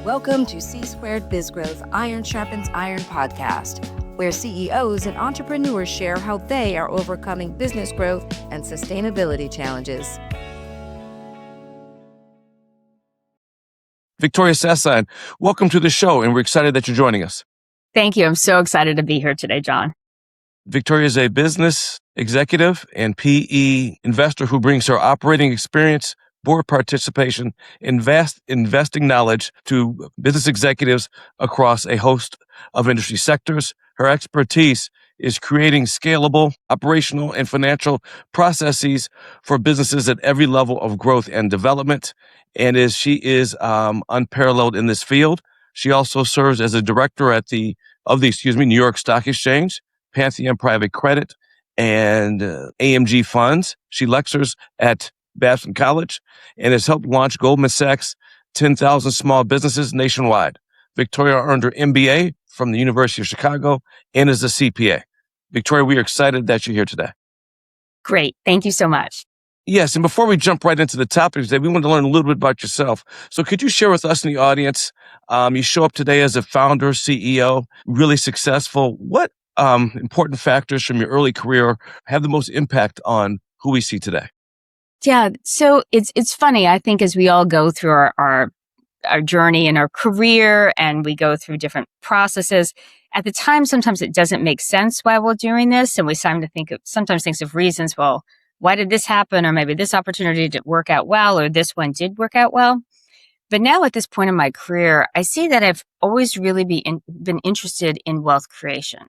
Welcome to C2 Biz Growth Iron Sharpens Iron podcast, where CEOs and entrepreneurs share how they are overcoming business growth and sustainability challenges. Victoria Sassine, welcome to the show, and we're excited that you're joining us. Thank you. I'm so excited to be here today, John. Victoria is a business executive and PE investor who brings her operating experience, board participation, investing knowledge to business executives across a host of industry sectors. Her expertise is creating scalable operational and financial processes for businesses at every level of growth and development. And she is unparalleled in this field. She also serves as a director of the New York Stock Exchange, Pantheon Private Credit, and AMG Funds. She lectures at Babson College and has helped launch Goldman Sachs' 10,000 small businesses nationwide. Victoria earned her MBA from the University of Chicago and is a CPA. Victoria, we are excited that you're here today. Great. Thank you so much. Yes, and before we jump right into the topics today, we want to learn a little bit about yourself. So could you share with us in the audience, you show up today as a founder, CEO, really successful. What important factors from your early career have the most impact on who we see today? Yeah. So it's funny. I think as we all go through our journey in our career and we go through different processes, at the time, sometimes it doesn't make sense why we're doing this. And we sometimes think of reasons, well, why did this happen? Or maybe this opportunity didn't work out well, or this one did work out well. But now at this point in my career, I see that I've always really been interested in wealth creation.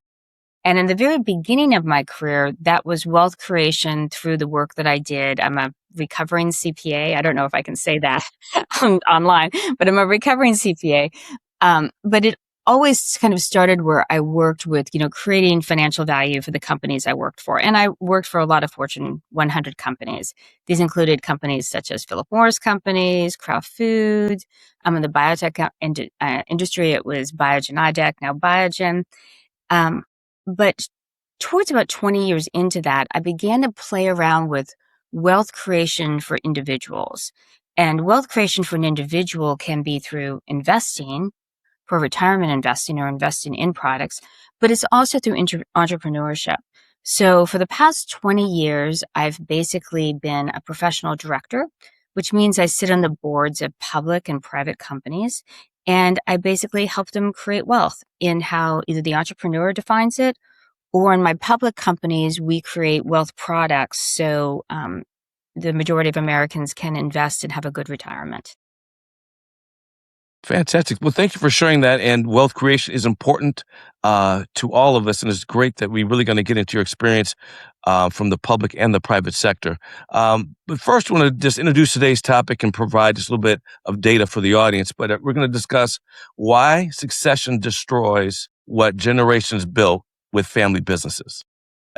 And in the very beginning of my career, that was wealth creation through the work that I did. I'm a recovering CPA. I don't know if I can say that online, but I'm a recovering CPA. But it always kind of started where I worked with, creating financial value for the companies I worked for. And I worked for a lot of Fortune 100 companies. These included companies such as Philip Morris companies, Kraft Foods. In the biotech industry, it was Biogen Idec, now Biogen. But towards about 20 years into that, I began to play around with wealth creation for individuals. And wealth creation for an individual can be through investing, for retirement investing or investing in products, but it's also through entrepreneurship. So for the past 20 years, I've basically been a professional director, which means I sit on the boards of public and private companies. And I basically help them create wealth in how either the entrepreneur defines it, or in my public companies, we create wealth products so the majority of Americans can invest and have a good retirement. Fantastic. Well, thank you for sharing that. And wealth creation is important to all of us. And it's great that we're really going to get into your experience from the public and the private sector. But first, I want to just introduce today's topic and provide just a little bit of data for the audience. But we're going to discuss why succession destroys what generations built with family businesses.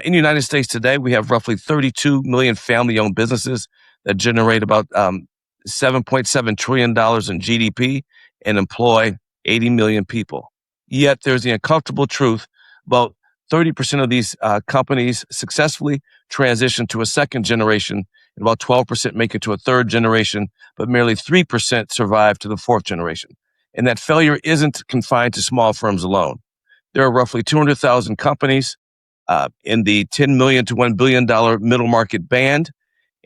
In the United States today, we have roughly 32 million family-owned businesses that generate about $7.7 trillion in GDP and employ 80 million people. Yet there's the uncomfortable truth: about 30% of these companies successfully transition to a second generation, and about 12% make it to a third generation, but merely 3% survive to the fourth generation. And that failure isn't confined to small firms alone. There are roughly 200,000 companies in the $10 million to $1 billion middle market band,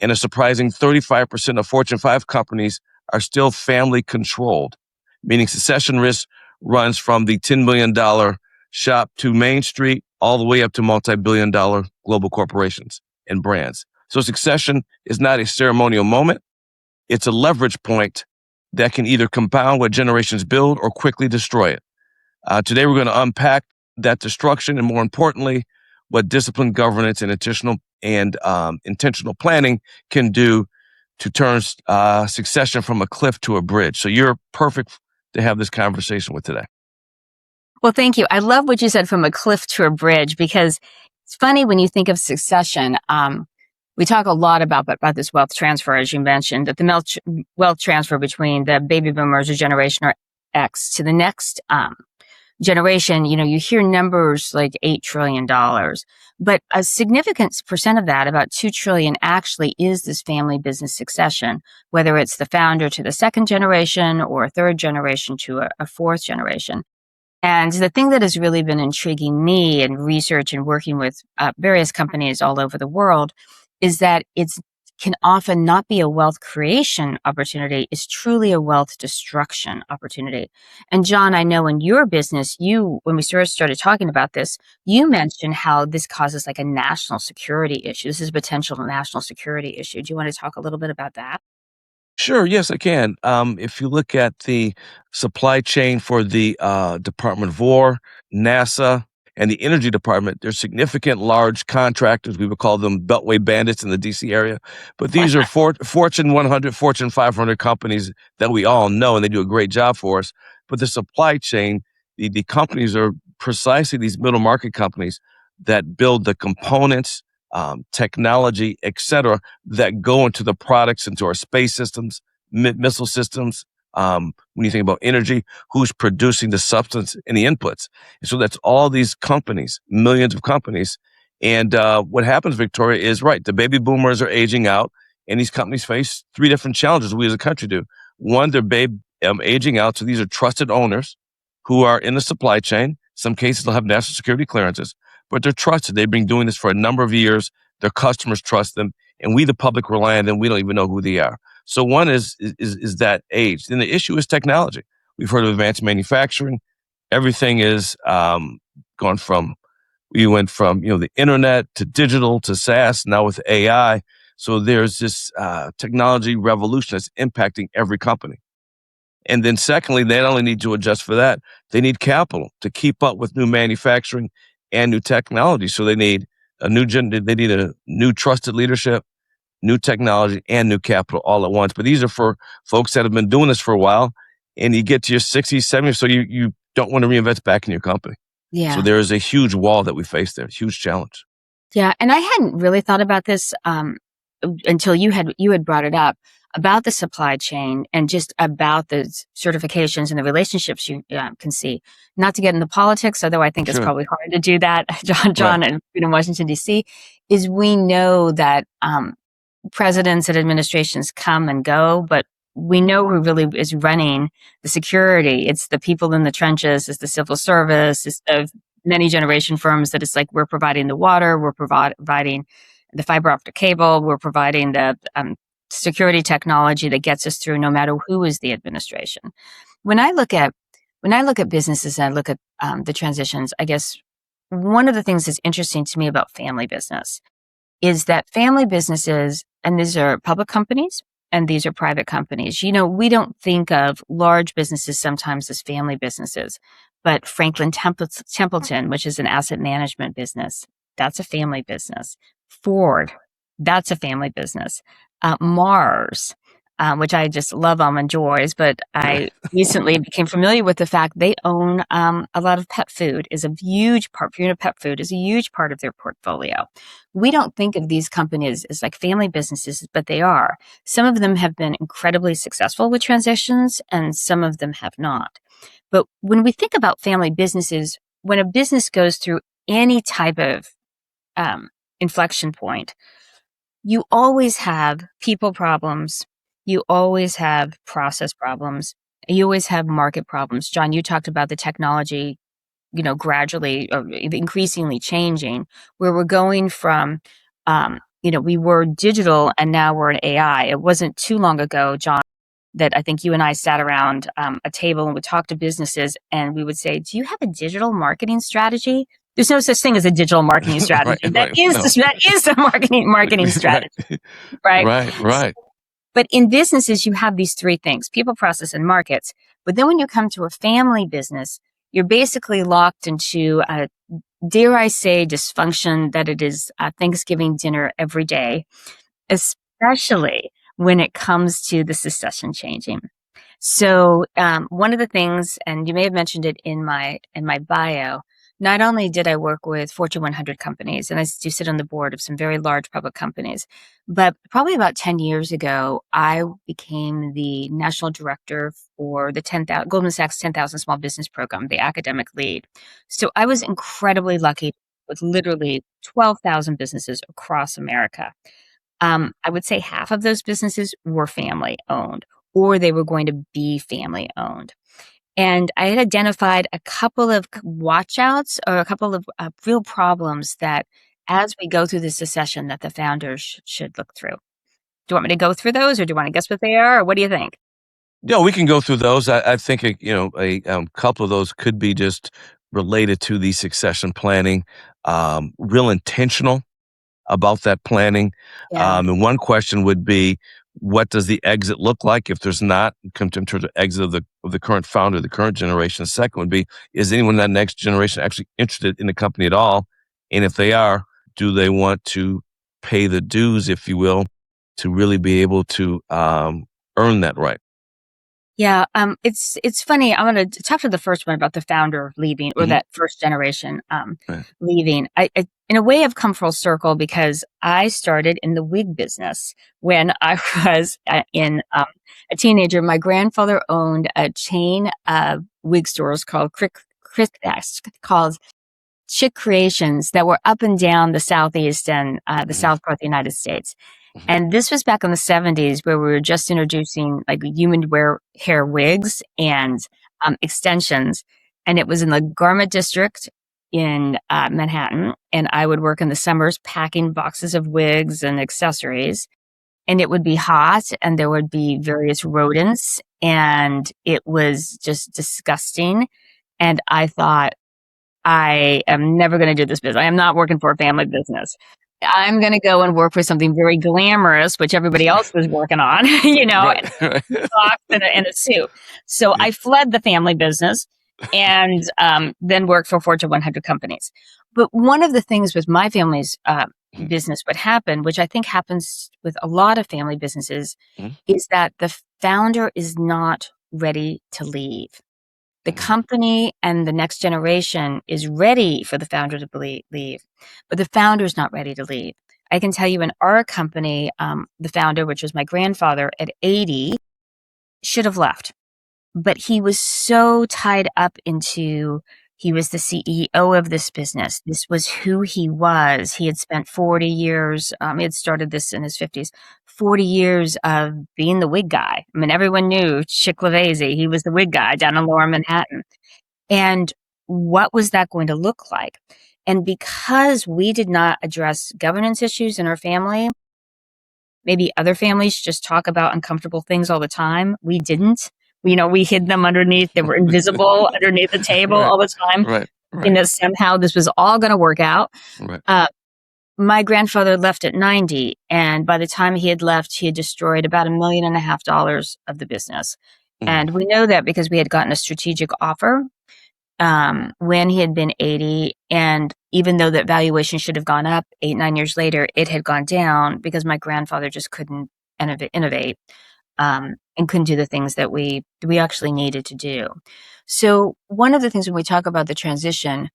and a surprising 35% of Fortune 5 companies are still family controlled, meaning succession risk runs from the $10 million shop to Main Street all the way up to multi-billion dollar global corporations and brands. So succession is not a ceremonial moment. It's a leverage point that can either compound what generations build or quickly destroy it. Today, we're going to unpack that destruction and, more importantly, what disciplined governance and intentional planning can do to turn succession from a cliff to a bridge. So you're perfect to have this conversation with today. Well, thank you. I love what you said, from a cliff to a bridge, because it's funny when you think of succession. We talk a lot about this wealth transfer, as you mentioned, that the wealth transfer between the baby boomers or Generation X to the next generation, you hear numbers like $8 trillion, but a significant percent of that, about 2 trillion, actually is this family business succession, whether it's the founder to the second generation or a third generation to a fourth generation. And the thing that has really been intriguing me in research and working with various companies all over the world is that it's can often not be a wealth creation opportunity. It's truly a wealth destruction opportunity. And John, I know in your business, when we started talking about this, you mentioned how this causes like a national security issue. This is a potential national security issue. Do you want to talk a little bit about that? Sure, yes, I can. If you look at the supply chain for the Department of War, NASA, and the Energy Department, there's significant large contractors. We would call them Beltway bandits in the DC area. But these are Fortune 100, Fortune 500 companies that we all know, and they do a great job for us. But the supply chain, the companies are precisely these middle market companies that build the components, technology, et cetera, that go into the products, into our space systems, missile systems. When you think about energy, who's producing the substance and the inputs? And so that's all these companies, millions of companies. And what happens, Victoria, is right. The baby boomers are aging out, and these companies face three different challenges we as a country do. One, they're aging out. So these are trusted owners who are in the supply chain. Some cases they'll have national security clearances, but they're trusted. They've been doing this for a number of years. Their customers trust them, and we, the public, rely on them. We don't even know who they are. So one is that age. Then the issue is technology. We've heard of advanced manufacturing. Everything is we went from the internet to digital to SaaS, now with AI. So there's this technology revolution that's impacting every company. And then secondly, they not only need to adjust for that, they need capital to keep up with new manufacturing and new technology. So they need a new trusted leadership, new technology, and new capital all at once. But these are for folks that have been doing this for a while, and you get to your 60s, 70s, so you don't want to reinvest back in your company. Yeah. So there is a huge wall that we face there, huge challenge. Yeah, and I hadn't really thought about this until you had brought it up about the supply chain and just about the certifications and the relationships you can see. Not to get into politics, although I think it's Sure. probably hard to do that, John, Right. and in Washington, D.C., is we know that presidents and administrations come and go, but we know who really is running the security. It's the people in the trenches, it's the civil service, it's the many generation firms that it's like we're providing the water, we're providing the fiber optic cable, we're providing the security technology that gets us through no matter who is the administration. When I look at businesses and I look at the transitions, I guess one of the things that's interesting to me about family business is that family businesses, and these are public companies and these are private companies. We don't think of large businesses sometimes as family businesses, but Franklin Templeton, which is an asset management business, that's a family business. Ford, that's a family business. Mars, which I just love Almond Joys, but I recently became familiar with the fact they own a lot of pet food. Is a huge part. Purina Pet Food is a huge part of their portfolio. We don't think of these companies as like family businesses, but they are. Some of them have been incredibly successful with transitions, and some of them have not. But when we think about family businesses, when a business goes through any type of inflection point, you always have people problems. You always have process problems. You always have market problems. John, you talked about the technology, gradually or increasingly changing, where we're going from, we were digital and now we're in AI. It wasn't too long ago, John, that I think you and I sat around a table and would talk to businesses and we would say, do you have a digital marketing strategy? There's no such thing as a digital marketing strategy. Right, That right. is No. that is the marketing strategy, right? Right. But in businesses, you have these three things: people, process, and markets. But then when you come to a family business, you're basically locked into a, dare I say, dysfunction that it is Thanksgiving dinner every day, especially when it comes to the succession changing. So one of the things, and you may have mentioned it in my bio, not only did I work with Fortune 100 companies, and I do sit on the board of some very large public companies, but probably about 10 years ago, I became the national director for the Goldman Sachs 10,000 Small Business Program, the academic lead. So I was incredibly lucky with literally 12,000 businesses across America. I would say half of those businesses were family owned, or they were going to be family owned. And I had identified a couple of watch outs or a couple of real problems that as we go through the succession that the founders should look through. Do you want me to go through those, or do you want to guess what they are, or what do you think? Yeah, we can go through those. I think a couple of those could be just related to the succession planning, real intentional about that planning. Yeah. And one question would be, what does the exit look like if there's not, in terms of exit of the current founder, the current generation? Second would be, is anyone in that next generation actually interested in the company at all? And if they are, do they want to pay the dues, if you will, to really be able to earn that right? Yeah, it's funny. I'm going to talk to the first one about the founder leaving, or Mhm. that first generation Right. leaving. In a way, I've come full circle because I started in the wig business when I was a teenager. My grandfather owned a chain of wig stores called called Chick Creations that were up and down the southeast and the Mhm. south part of the United States. Mhm. And this was back in the 70s, where we were just introducing like human hair wigs and extensions. And it was in the garment district in Manhattan. And I would work in the summers packing boxes of wigs and accessories. And it would be hot, and there would be various rodents, and it was just disgusting. And I thought, I am never going to do this business. I am not working for a family business. I'm going to go and work for something very glamorous, which everybody else was working on, Right. and Right. socks and a suit. So Yeah. I fled the family business and then worked for Fortune 100 companies. But one of the things with my family's Mhm. business would happen, which I think happens with a lot of family businesses, Mhm. is that the founder is not ready to leave. The Mhm. company and the next generation is ready for the founder to leave, but the founder is not ready to leave. I can tell you in our company, the founder, which was my grandfather at 80, should have left, but he was so tied up into, he was the CEO of this business. This was who he was. He had spent 40 years, he had started this in his 50s, 40 years of being the wig guy. I mean, everyone knew Chick LaVazy. He was the wig guy down in Lower Manhattan. And what was that going to look like? And because we did not address governance issues in our family, maybe other families just talk about uncomfortable things all the time. We didn't. We hid them underneath, they were invisible underneath the table Right. all the time. Right. Right. Somehow this was all going to work out. Right. Uh, my grandfather left at 90, and by the time he had left, he had destroyed about $1.5 million of the business. Mhm. And we know that because we had gotten a strategic offer when he had been 80. And even though that valuation should have gone up 8, 9 years later, it had gone down because my grandfather just couldn't innovate and couldn't do the things that we actually needed to do. So one of the things when we talk about the transition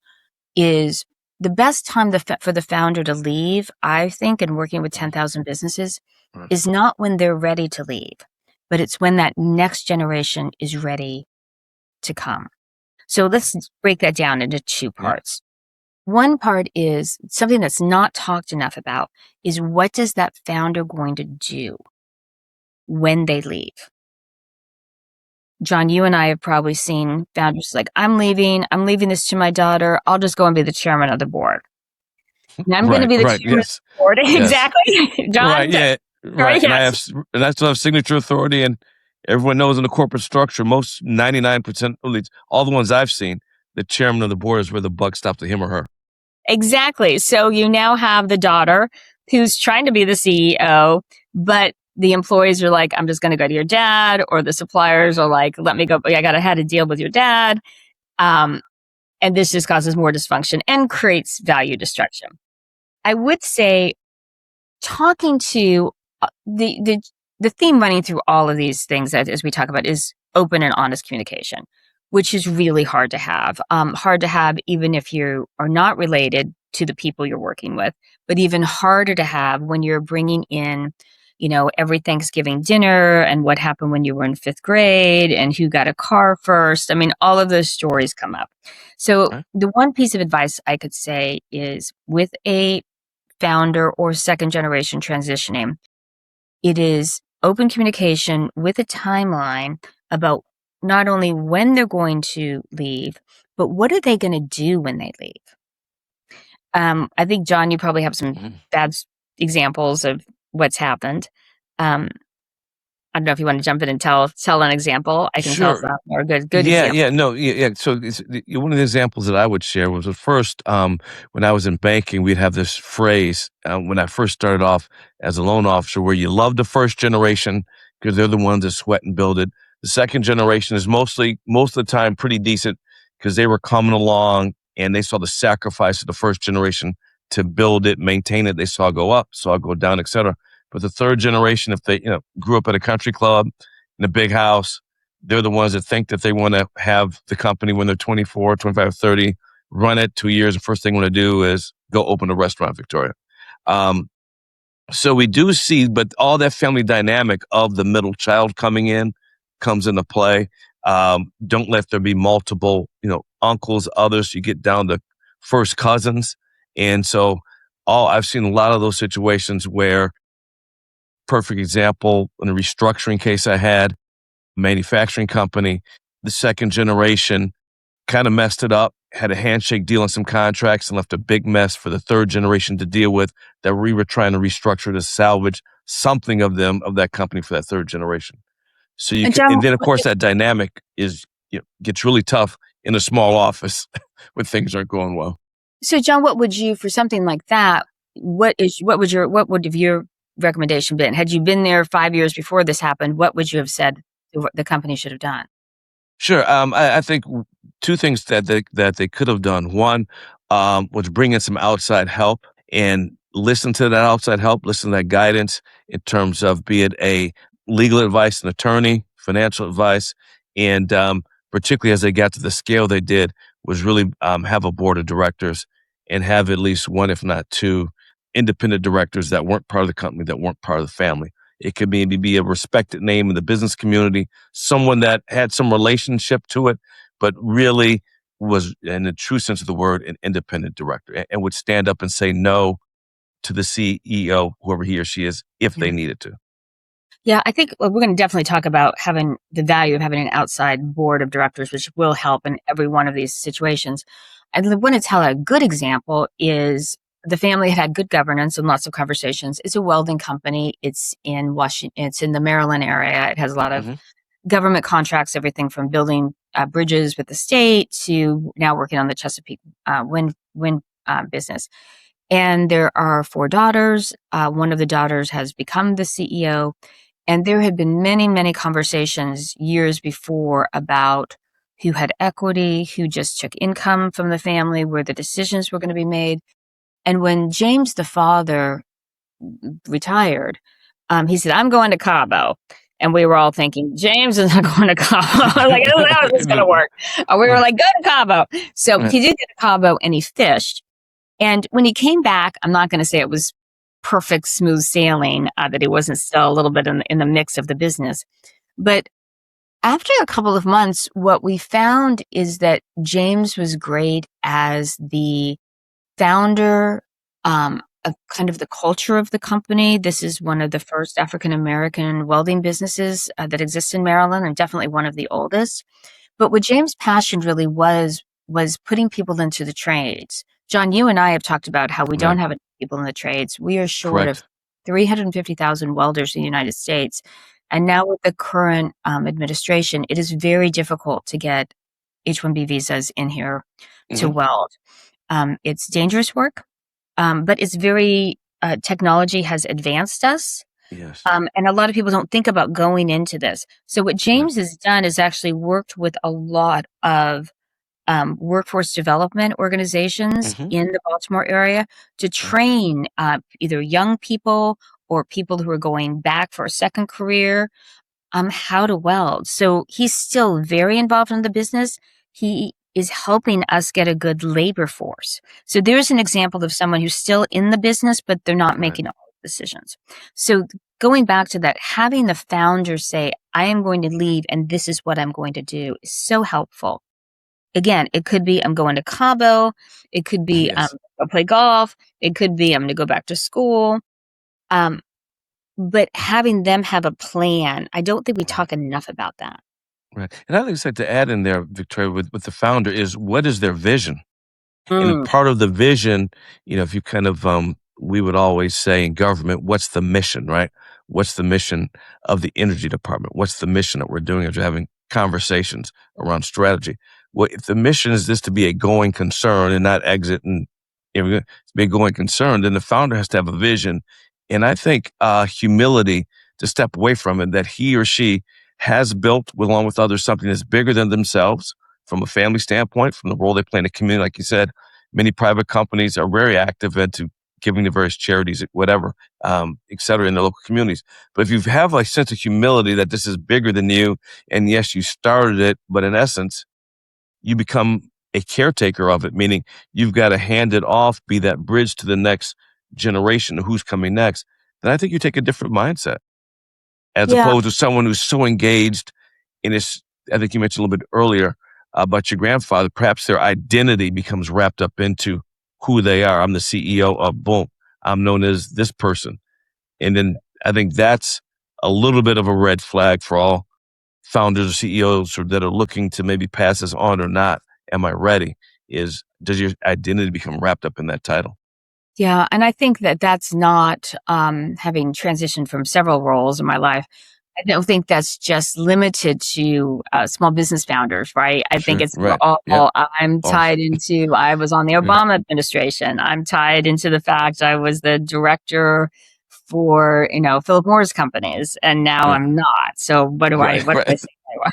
is the best time for the founder to leave, I think, in working with 10,000 businesses, Right. is not when they're ready to leave, but it's when that next generation is ready to come. So let's break that down into two Yeah. parts. One part is something that's not talked enough about is, what does that founder going to do when they leave? John, you and I have probably seen founders like, I'm leaving this to my daughter. I'll just go and be the chairman of the board. And I'm going to Right. be the Right. chairman of Yes. the board. Yes. Exactly. Right. John, Yeah. right? Right. And Yes. and I still have signature authority, and everyone knows in the corporate structure, most 99%, at least all the ones I've seen, the chairman of the board is where the buck stops with him or her. Exactly. So you now have the daughter who's trying to be the CEO, but the employees are like, I'm just going to go to your dad, or the suppliers are like, let me go. Had to deal with your dad. Um, and this just causes more dysfunction and creates value destruction. I would say, talking to the theme running through all of these things as we talk about is open and honest communication. which is really hard to have. Hard to have even if you are not related to the people you're working with, but even harder to have when you're bringing in, every Thanksgiving dinner and what happened when you were in 5th grade and who got a car first. I mean, all of those stories come up. So Okay. the one piece of advice I could say is with a founder or second generation transitioning, it is open communication with a timeline about not only when they're going to leave, but what are they going to do when they leave. I think, John, you probably have some Mhm. bad examples of what's happened. Um, I don't know if you want to jump in and tell an example. I can tell Sure. some more good Yeah, example. yeah, no, yeah, yeah. So one of the examples that I would share was the first, when I was in banking, we'd have this phrase when I first started off as a loan officer, where you love the first generation because they're the ones that sweat and build it. The second generation is most of the time pretty decent because they were coming along and they saw the sacrifice of the first generation to build it, maintain it. They saw it go up, saw it go down, etc. But the third generation, if they grew up at a country club in a big house, they're the ones that think that they want to have the company when they're 24, 25, 30, run it 2 years. The first thing they want to do is go open a restaurant, Victoria. Um, so we do see, but all that family dynamic of the middle child coming in comes into play. Don't let there be multiple, uncles, others. You get down to first cousins. And so I've seen a lot of those situations where, perfect example, in a restructuring case I had, manufacturing company, the second generation kind of messed it up, had a handshake deal on some contracts and left a big mess for the third generation to deal with, that we were trying to restructure to salvage something of that company for that third generation. So And John, and then of course that dynamic gets really tough in a small office when things aren't going well. so John, what would you for something like that? What would have your recommendation been? Had you been there 5 years before this happened, what would you have said the company should have done? Sure. I think two things that they could have done. One was bring in some outside help and listen to that outside help, listen to that guidance in terms of, be it a legal advice, an attorney, financial advice, and particularly as they got to the scale they did, was really have a board of directors and have at least one, if not two, independent directors that weren't part of the company, that weren't part of the family. It could maybe be a respected name in the business community, someone that had some relationship to it, but really was, in the true sense of the word, an independent director, and would stand up and say no to the CEO, whoever he or she is, if Yeah. they needed to. Yeah, I think we're going to definitely talk about having the value of having an outside board of directors, which will help in every one of these situations. I want to tell a good example is the family had good governance and lots of conversations. It's a welding company. It's in Washington. It's in the Maryland area. It has a lot of Hmm. government contracts, everything from building bridges with the state to now working on the Chesapeake wind business. And there are 4 daughters. One of the daughters has become the CEO. And there had been many, many conversations years before about who had equity, who just took income from the family, where the decisions were going to be made. And when James, the father, retired, he said, "I'm going to Cabo." And we were all thinking, James is not going to Cabo. Like, oh, how is this going to work? We were like, go to Cabo. So he did go to Cabo and he fished. And when he came back, I'm not going to say it was perfect, smooth sailing, that he wasn't still a little bit in the mix of the business. But after a couple of months, what we found is that James was great as the founder of kind of the culture of the company. This is one of the first African American welding businesses that exists in Maryland, and definitely one of the oldest. But what James' passion really was putting people into the trades. John, you and I have talked about how we don't Right. have enough people in the trades. We are short of Correct. 350,000 welders in the United States. And now with the current administration, it is very difficult to get H-1B visas in here to Hmm. weld. It's dangerous work, but it's very technology has advanced us. Yes. And a lot of people don't think about going into this. So what Right. James has done is actually worked with a lot of workforce development organizations Hmm. in the Baltimore area to train either young people or people who are going back for a second career how to weld. So he's still very involved in the business. He is helping us get a good labor force. So there's an example of someone who's still in the business, but they're not Right. making all the decisions. So going back to that, having the founder say, I am going to leave and this is what I'm going to do is so helpful. Again, it could be I'm going to Cabo. It could be Yes. I'll play golf. It could be I'm going to go back to school. Um, but having them have a plan, I don't think we Right. talk enough about that. Right. And I think it's like to add in there, Victoria, with the founder is what is their vision? And Mm, part of the vision, if you kind of, we would always say in government, what's the mission, right? What's the mission of the energy department? What's the mission that we're doing as we're having conversations around strategy? Well, if the mission is this to be a going concern and not exit and to be a going concern, then the founder has to have a vision. And I think humility to step away from it, that he or she has built, along with others, something that's bigger than themselves from a family standpoint, from the role they play in the community. Like you said, many private companies are very active into giving to various charities, whatever, et cetera, in their local communities. But if you have a sense of humility that this is bigger than you, and yes, you started it, but in essence, you become a caretaker of it, meaning you've got to hand it off, be that bridge to the next generation of who's coming next, then I think you take a different mindset as yeah, opposed to someone who's so engaged in his, I think you mentioned a little bit earlier about your grandfather, perhaps their identity becomes wrapped up into who they are. I'm the CEO of boom. I'm known as this person. And then I think that's a little bit of a red flag for all founders or CEOs that are looking to maybe pass this on or not. Am I ready? Does your identity become wrapped up in that title? yeah, and I think that that's not having transitioned from several roles in my life. I don't think that's just limited to small business founders, right? I think Sure. it's Right. Yep. all I'm Oh, tied into. I was on the right. Obama administration. I'm tied into the fact I was the director for Philip Morris companies, and now Right. I'm not. So Right. what do I Right. say?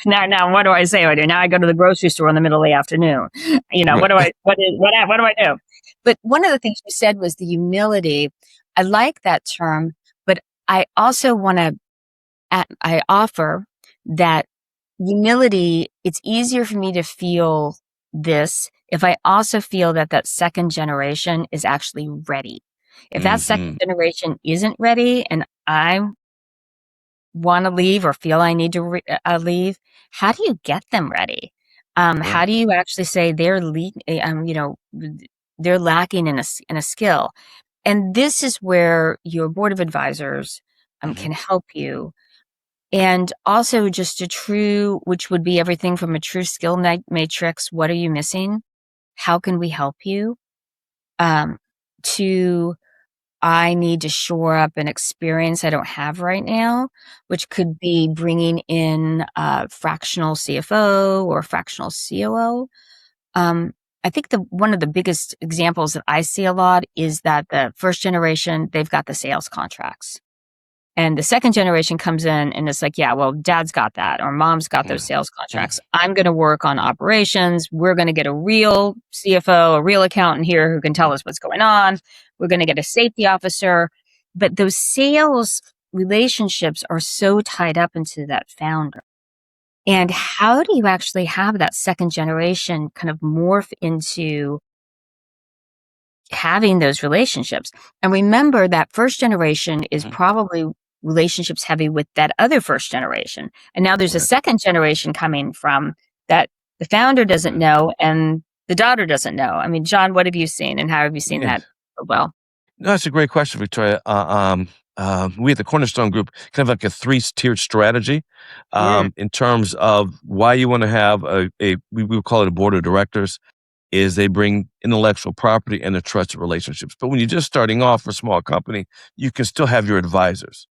Now what do I say I do? Now I go to the grocery store in the middle of the afternoon. Right. What do I do? But one of the things you said was the humility. I like that term, but I also want to I offer that humility. It's easier for me to feel this if I also feel that that second generation is actually ready. If that second Hmm. generation isn't ready and I want to leave or feel I need to leave, how do you get them ready? How Right. do you actually say they're lacking in in a skill? And this is where your board of advisors Hmm. can help you. And also just which would be everything from a true skill matrix. What are you missing? How can we help you? Um, to I need to shore up an experience I don't have right now, which could be bringing in a fractional CFO or fractional COO. I think one of the biggest examples that I see a lot is that the first generation, they've got the sales contracts. And the second generation comes in and it's like, yeah, well, dad's got that or mom's got those sales contracts. I'm going to work on operations. We're going to get a real CFO, a real accountant here who can tell us what's going on. We're going to get a safety officer. But those sales relationships are so tied up into that founder. And how do you actually have that second generation kind of morph into having those relationships? And remember that first generation is Hmm. probably relationships heavy with that other first generation. And now there's a Right. second generation coming from that the founder doesn't Right. know and the daughter doesn't know. I mean, John, what have you seen and how have you seen Yeah. that well? No, that's a great question, Victoria. We at the Cornerstone Group kind of like a three-tiered strategy Mm, in terms of why you want to have we would call it a board of directors, is they bring intellectual property and the trusted relationships. But when you're just starting off for a small company, you can still have your advisors.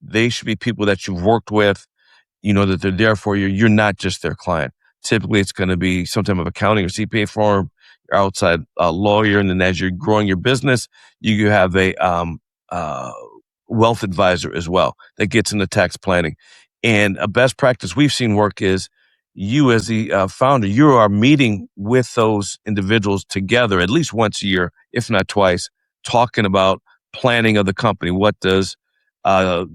They should be people that you've worked with, that they're there for you. You're not just their client. Typically, it's going to be some type of accounting or CPA firm, your outside lawyer, and then as you're growing your business, you have a uh, wealth advisor as well that gets into tax planning. And a best practice we've seen work is you as the founder, you are meeting with those individuals together at least once a year, if not twice, talking about planning of the company. What does uh,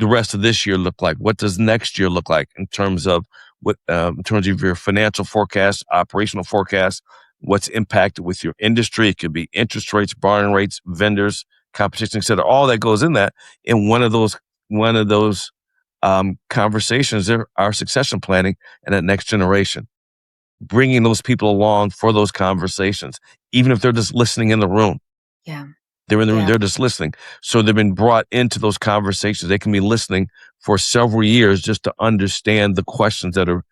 the rest of this year look like? What does next year look like in terms of your financial forecast, operational forecast? What's impacted with your industry? It could be interest rates, borrowing rates, vendors, competition, et cetera. All that goes in that. In one of those conversations, there are succession planning and that next generation, bringing those people along for those conversations, even if they're just listening in the room. Yeah. They're in the room, Yeah. they're just listening. So they've been brought into those conversations. They can be listening for several years just to understand the questions that are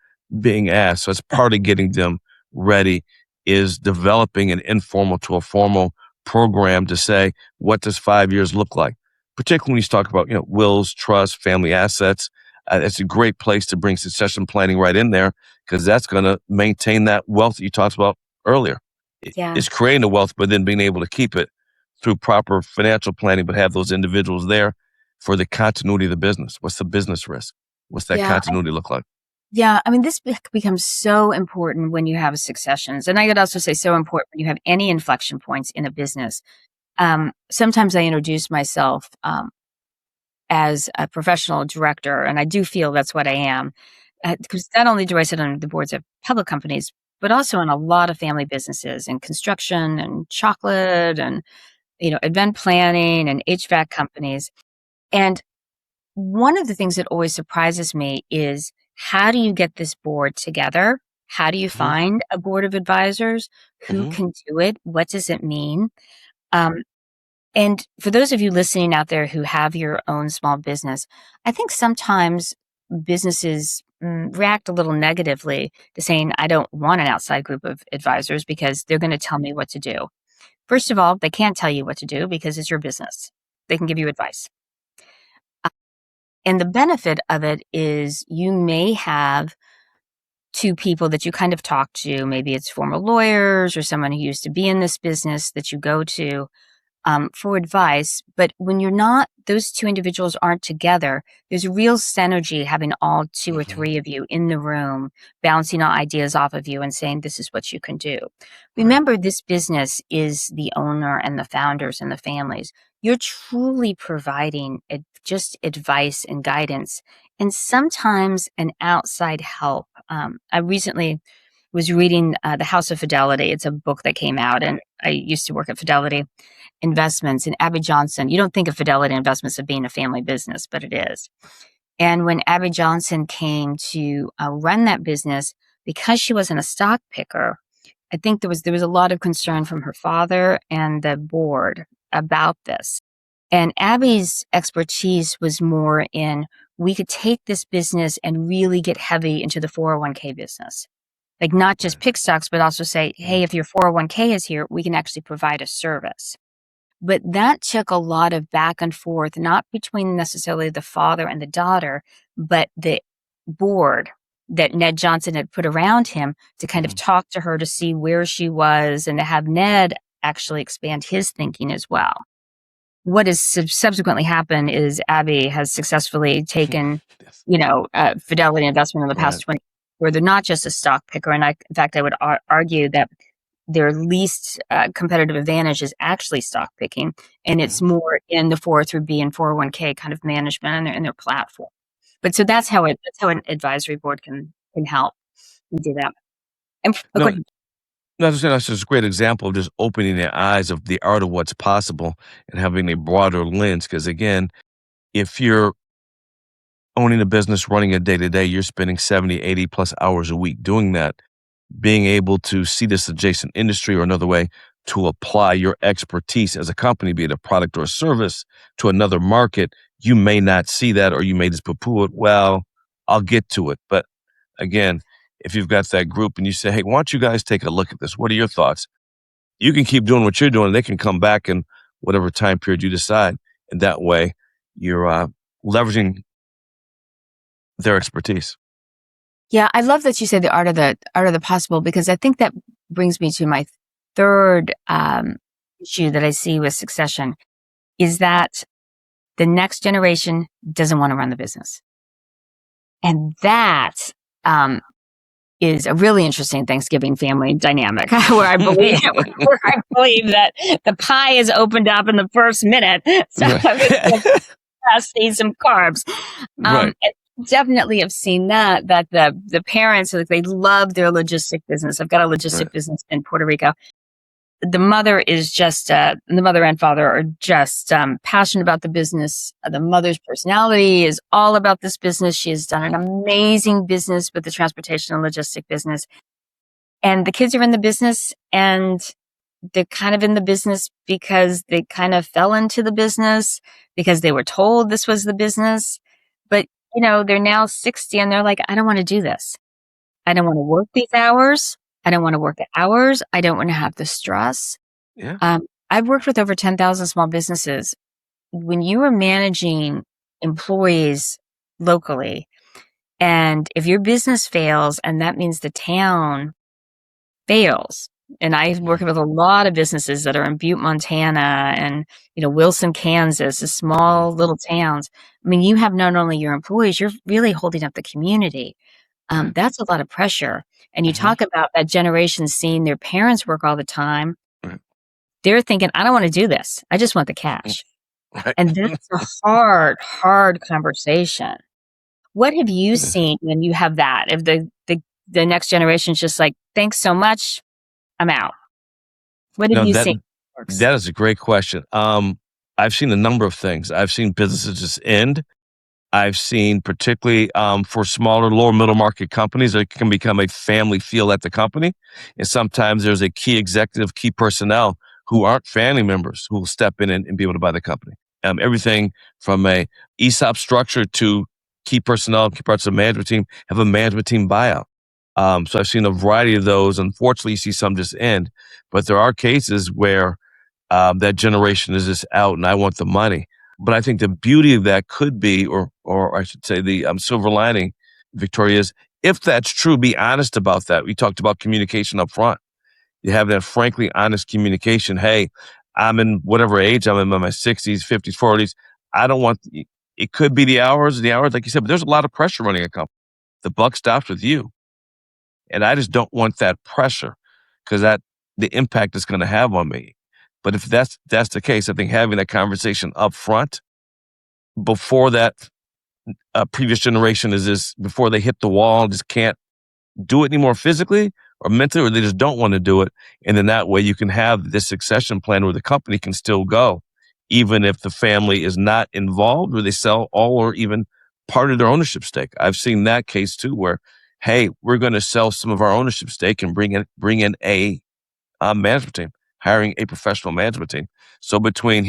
being asked. So it's part of getting them ready is developing an informal to a formal program to say, what does 5 years look like? Particularly when you talk about, wills, trust, family assets. It's a great place to bring succession planning right in there because that's going to maintain that wealth that you talked about earlier. Yeah. It's creating the wealth, but then being able to keep it through proper financial planning, but have those individuals there for the continuity of the business. What's the business risk? What's that continuity look like? Yeah, I mean, this becomes so important when you have successions. And I could also say so important when you have any inflection points in a business. Sometimes I introduce myself as a professional director, and I do feel that's what I am. Because not only do I sit on the boards of public companies, but also in a lot of family businesses and construction and chocolate and event planning and HVAC companies. And one of the things that always surprises me is how do you get this board together? How do you find a board of advisors? Who can do it? What does it mean? And for those of you listening out there who have your own small business, I think sometimes businesses react a little negatively to saying, I don't want an outside group of advisors because they're going to tell me what to do. First of all, they can't tell you what to do because it's your business. They can give you advice. And the benefit of it is you may have two people that you kind of talk to. Maybe it's former lawyers or someone who used to be in this business that you go to for advice. But when those two individuals aren't together, there's a real synergy having all two or three of you in the room, bouncing ideas off of you and saying, this is what you can do. Remember, this business is the owner and the founders and the families. You're truly providing just advice and guidance and sometimes an outside help. I recently was reading The House of Fidelity. It's a book that came out, and I used to work at Fidelity Investments, and Abby Johnson. You don't think of Fidelity Investments as being a family business, but it is. And when Abby Johnson came to run that business, because she wasn't a stock picker, I think there was a lot of concern from her father and the board about this. And Abby's expertise was more in, we could take this business and really get heavy into the 401k business. Like not just pick stocks, but also say, hey, if your 401k is here, we can actually provide a service. But that took a lot of back and forth, not between necessarily the father and the daughter, but the board that Ned Johnson had put around him to kind of talk to her to see where she was and to have Ned actually expand his thinking as well. What has subsequently happened is Abby has successfully taken, Fidelity Investment in the past 20 years, where they're not just a stock picker. And in fact, I would argue that their least competitive advantage is actually stock picking, and it's more in the 403B and 401k kind of management and their platform. But so that's how an advisory board can help do that. And That's just a great example of just opening the eyes of the art of what's possible and having a broader lens. Because again, if you're owning a business, running a day-to-day, you're spending 70, 80 plus hours a week doing that. Being able to see this adjacent industry, or another way to apply your expertise as a company, be it a product or a service, to another market, you may not see that, or you may just poo-poo it. Well, I'll get to it. But again, if you've got that group and you say, hey, why don't you guys take a look at this? What are your thoughts? You can keep doing what you're doing. They can come back in whatever time period you decide. And that way you're leveraging their expertise. Yeah, I love that you say the art of the possible, because I think that brings me to my third issue that I see with succession is that the next generation doesn't want to run the business. And that is a really interesting Thanksgiving family dynamic where I believe that the pie is opened up in the first minute. So fast, need some carbs. Right. Definitely have seen that the parents, like, they love their logistic business. I've got a logistic Right. business in Puerto Rico. The mother is just the mother and father are just passionate about the business. The mother's personality is all about this business. She has done an amazing business with the transportation and logistic business. And the kids are in the business, and they're kind of in the business because they kind of fell into the business because they were told this was the business. But, they're now 60 and they're like, I don't want to do this. I don't want to work these hours. I don't want to work the hours. I don't want to have the stress. Yeah. I've worked with over 10,000 small businesses. When you are managing employees locally, and if your business fails, and that means the town fails, and I've worked with a lot of businesses that are in Butte, Montana, and Wilson, Kansas, the small little towns. I mean, you have not only your employees, you're really holding up the community. That's a lot of pressure. And you Mhm. talk about that generation seeing their parents work all the time. Right. They're thinking, I don't want to do this. I just want the Mm. cash. Right. And that's a hard, hard conversation. What have you seen when you have that? If the next generation's just like, thanks so much, I'm out. What have No, you that seen works? that is a great question. I've seen a number of things. I've seen businesses just end. I've seen particularly for smaller, lower middle market companies, it can become a family feel at the company. And sometimes there's a key executive, key personnel who aren't family members who will step in and be able to buy the company. Everything from a ESOP structure to key personnel, key parts of the management team have a management team buyout. So I've seen a variety of those. Unfortunately, you see some just end, but there are cases where that generation is just out and I want the money. But I think the beauty of that could be, or I should say, the silver lining, Victoria, is if that's true, be honest about that. We talked about communication up front. You have that frankly honest communication. Hey, I'm in whatever age I'm in my 60s, 50s, 40s. I don't want. It could be the hours, like you said, but there's a lot of pressure running a company. The buck stops with you, and I just don't want that pressure because that the impact it's going to have on me. But if that's the case, I think having that conversation up front before that previous generation is just before they hit the wall and just can't do it anymore physically or mentally, or they just don't want to do it. And then that way you can have this succession plan where the company can still go, even if the family is not involved or they sell all or even part of their ownership stake. I've seen that case too, where, hey, we're going to sell some of our ownership stake and bring in a management team, hiring a professional management team. So between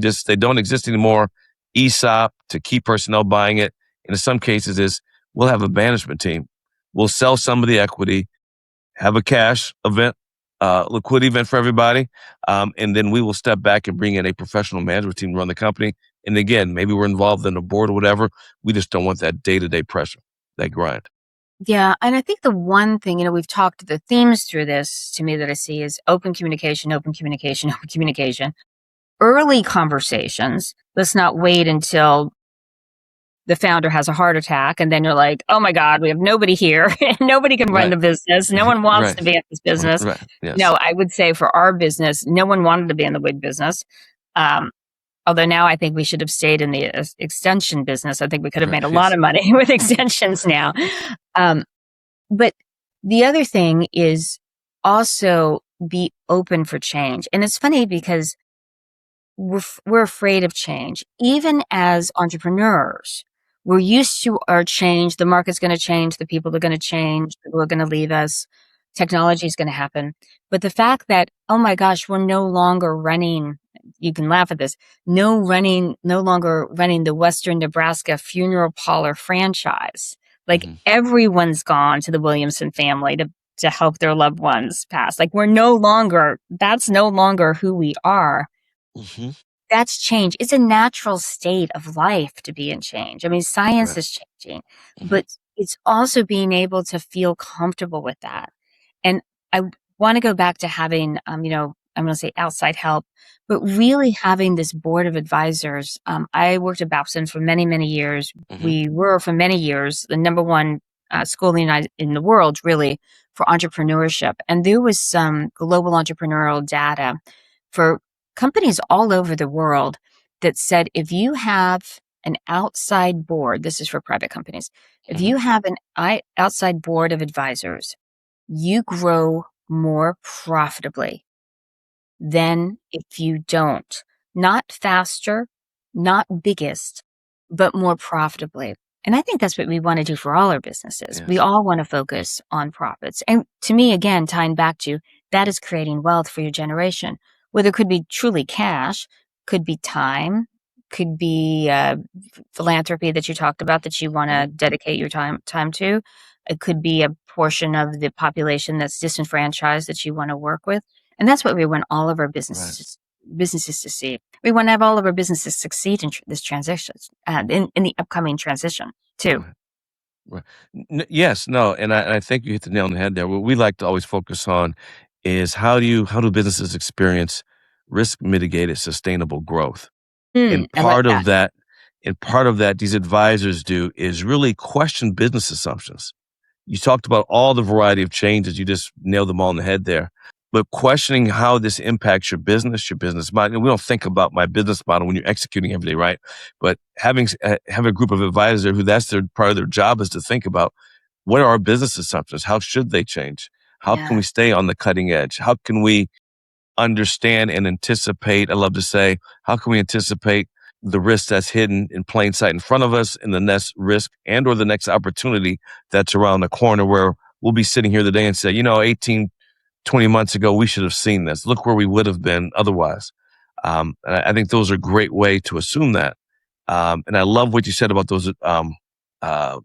just they don't exist anymore, ESOP to key personnel buying it, and in some cases is we'll have a management team. We'll sell some of the equity, have a cash event, liquidity event for everybody, and then we will step back and bring in a professional management team to run the company. And again, maybe we're involved in the board or whatever. We just don't want that day-to-day pressure, that grind. Yeah, and I think the one thing, we've talked the themes through this to me that I see is open communication, open communication, open communication. Early conversations. Let's not wait until the founder has a heart attack and then you're like, oh my God, we have nobody here. Nobody can run Right. the business. No one wants Right. to be in this business. Right. Yes. I would say for our business, no one wanted to be in the wig business. Um, Although now I think we should have stayed in the extension business. I think we could have Right. made a lot Yes. of money with extensions now. Um, but the other thing is also be open for change. And it's funny because we're afraid of change. Even as entrepreneurs, we're used to our change. The market's going to change. The people are going to change. People are going to leave us. Technology is going to happen. But the fact that, oh my gosh, we're no longer running, you can laugh at this, no longer running the Western Nebraska funeral parlor franchise. Like Mhm. everyone's gone to the Williamson family to help their loved ones pass. Like that's no longer who we are. Mhm. That's change. It's a natural state of life to be in change. I mean, science Right. is changing, Mhm. but it's also being able to feel comfortable with that. And I want to go back to having, I'm going to say outside help, but really having this board of advisors. I worked at Babson for many, many years. Mhm. We were for many years the number one school in the world, really, for entrepreneurship. And there was some global entrepreneurial data for companies all over the world. that said, if you have an outside board, this is for private companies, if you have an outside board of advisors, you grow more profitably than if you don't. Not faster, not biggest, but more profitably. And I think that's what we want to do for all our businesses. We Yes. all want to focus on profits. And to me, again, tying back to that is creating wealth for your generation, whether it could be truly cash, could be time, could be philanthropy that you talked about that you want to dedicate your time to. It could be a portion of the population that's disenfranchised that you want to work with. And that's what we want all of our businesses to see. We want to have all of our businesses succeed in this transition, in the upcoming transition too. Right. Yes, no, and I think you hit the nail on the head there. What we like to always focus on is how do businesses experience risk mitigated sustainable growth? And I like that. part of that these advisors do is really question business assumptions. You talked about all the variety of changes. You just nailed them all on the head there. But questioning how this impacts your business model. And we don't think about my business model when you're executing every day, right? But having a group of advisors who that's their part of their job is to think about what are our business assumptions? How should they change? How can we Yeah. stay on the cutting edge? How can we understand and anticipate? I love to say, how can we anticipate the risk that's hidden in plain sight in front of us and the next risk and or the next opportunity that's around the corner where we'll be sitting here today and say, 18, 20 months ago, we should have seen this. Look where we would have been otherwise. And I think those are a great way to assume that. And I love what you said about those uh,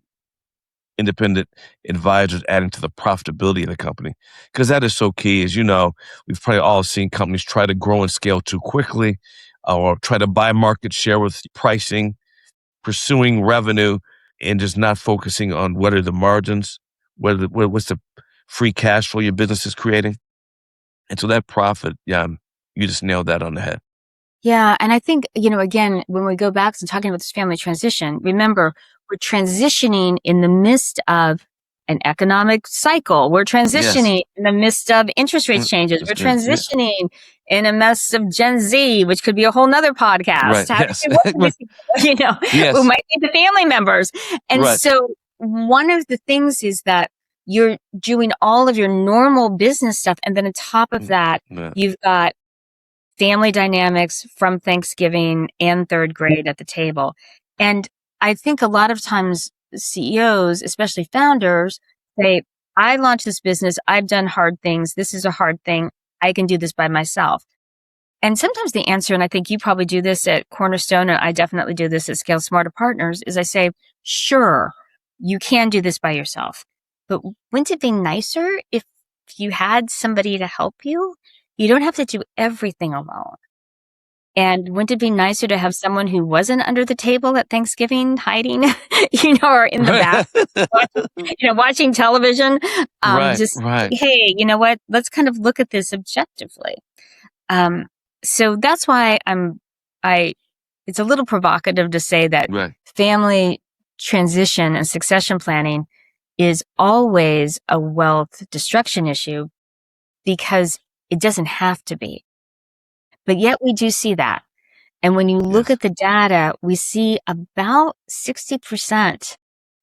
independent advisors adding to the profitability of the company, because that is so key. As you know, we've probably all seen companies try to grow and scale too quickly or try to buy market share with pricing, pursuing revenue, and just not focusing on what are the margins, what's the free cash flow your business is creating. And so that profit, yeah, you just nailed that on the head. Yeah. And I think, again, when we go back to talking about this family transition, remember, we're transitioning in the midst of an economic cycle. We're Yes. transitioning in the midst of interest rate changes. We're That's good. Yeah. transitioning in a mess of Gen Z, which could be a whole nother podcast. Right. Having Yes. been working with people, who Yes. might be the family members. And Right. so one of the things is that you're doing all of your normal business stuff. And then on top of that, Yeah. you've got family dynamics from Thanksgiving and third grade at the table. And I think a lot of times CEOs, especially founders, say, I launched this business. I've done hard things. This is a hard thing. I can do this by myself. And sometimes the answer, and I think you probably do this at Cornerstone, and I definitely do this at Scale Smarter Partners, is I say, sure, you can do this by yourself. But wouldn't it be nicer if you had somebody to help you? You don't have to do everything alone. And wouldn't it be nicer to have someone who wasn't under the table at Thanksgiving hiding, or in the back, watching television? Right. Just, Right. hey, you know what? Let's kind of look at this objectively. So that's why it's a little provocative to say that Right. family transition and succession planning is always a wealth destruction issue, because it doesn't have to be. But yet we do see that. And when you look Yes. at the data, we see about 60%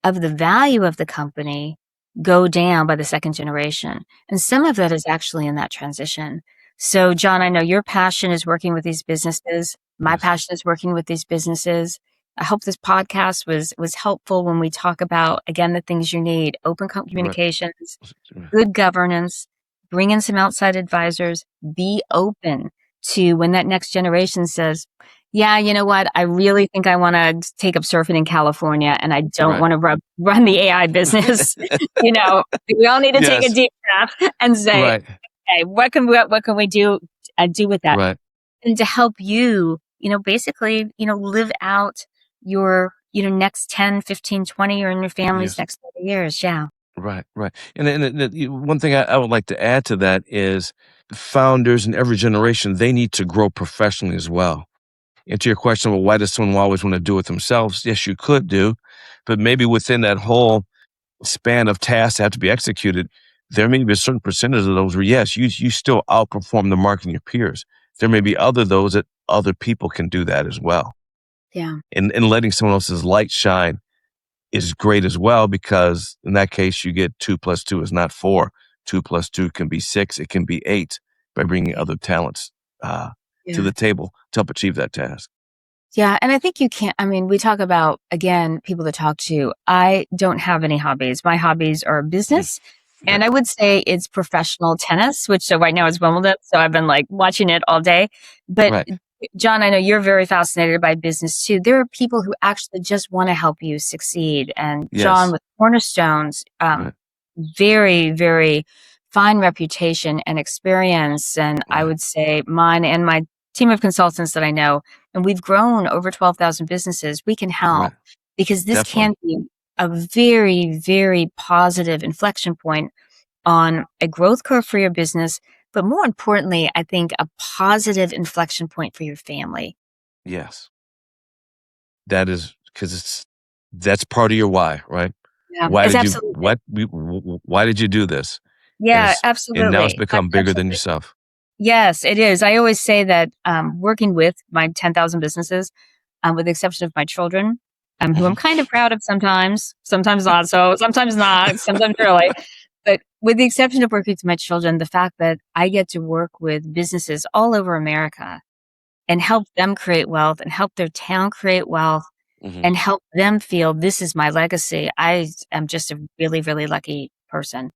of the value of the company go down by the second generation. And some of that is actually in that transition. So, John, I know your passion is working with these businesses. My Yes. passion is working with these businesses. I hope this podcast was helpful when we talk about, again, the things you need: open communications, good governance, bring in some outside advisors, be open to when that next generation says, yeah, you know what? I really think I want to take up surfing in California, and I don't Right. want to run the AI business. We all need to take a Yes. deep breath and say, Right. okay, what can we do with that? Right. And to help you, basically, live out your, next 10, 15, 20, or in your family's Yes. next 30 years. Yeah. Right. Right. And one thing I would like to add to that is founders in every generation, they need to grow professionally as well. And to your question, well, why does someone always want to do it themselves? Yes, you could do, but maybe within that whole span of tasks that have to be executed, there may be a certain percentage of those where, yes, you still outperform the market and your peers. there may be those that other people can do that as well. Yeah. And letting someone else's light shine is great as well, because in that case, you get 2 plus 2 is not 4. 2 plus 2 can be 6. It can be 8 by bringing other talents to Yeah. the table to help achieve that task. Yeah. And I think you can't, I mean, we talk about, again, people to talk to. I don't have any hobbies. My hobbies are business. Yeah. And I would say it's professional tennis, which so right now is Wimbledon. So I've been like watching it all day. But Right. John, I know you're very fascinated by business too. There are people who actually just want to help you succeed. And John Yes. with Cornerstones, Right. very, very fine reputation and experience. And I Right. would say mine and my team of consultants that I know, and we've grown over 12,000 businesses, we can help Right. because this Definitely. can be a very, very positive inflection point on a growth curve for your business. But more importantly, I think a positive inflection point for your family. Yes. That is because that's part of your why, right? Yeah, Why it's did you absolutely. why did you do this? Yeah, And now it's absolutely. become bigger than yourself. Yes, it is. I always say that working with my 10,000 businesses, with the exception of my children, who I'm Mhm. kind of proud of sometimes, sometimes not so, sometimes not, sometimes really. But with the exception of working with my children, the fact that I get to work with businesses all over America and help them create wealth and help their town create wealth Mhm. and help them feel this is my legacy. I am just a really, really lucky person.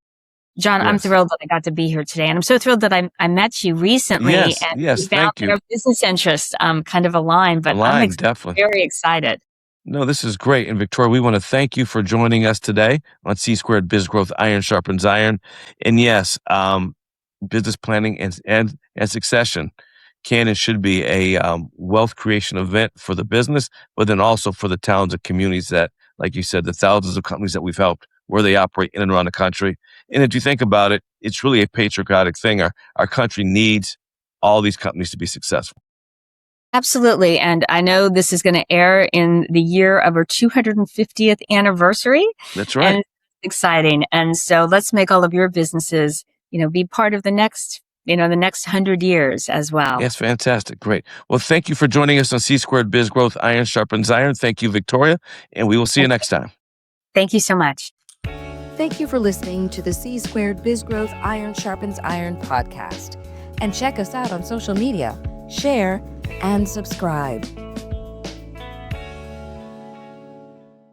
John, I'm Yes. thrilled that I got to be here today. And I'm so thrilled that I met you recently Yes, and we yes, found thank that you. our business interests kind of align, but I'm Aligned, definitely. very excited. No, this is great. And Victoria, we want to thank you for joining us today on C2 Biz Growth, Iron Sharpens Iron. And yes, business planning and succession can and should be a wealth creation event for the business, but then also for the towns and communities that, like you said, the thousands of companies that we've helped, where they operate in and around the country. And if you think about it, it's really a patriotic thing. Our country needs all these companies to be successful. Absolutely. And I know this is going to air in the year of our 250th anniversary. That's And right. it's exciting. And so let's make all of your businesses, be part of the next, the next 100 years as well. Yes, fantastic. Great. Well, thank you for joining us on C2 Biz Growth, Iron Sharpens Iron. Thank you, Victoria. And we will see you Thank next time. Thank you so much. Thank you for listening to the C2 Biz Growth Iron Sharpens Iron podcast. And check us out on social media, share, and subscribe.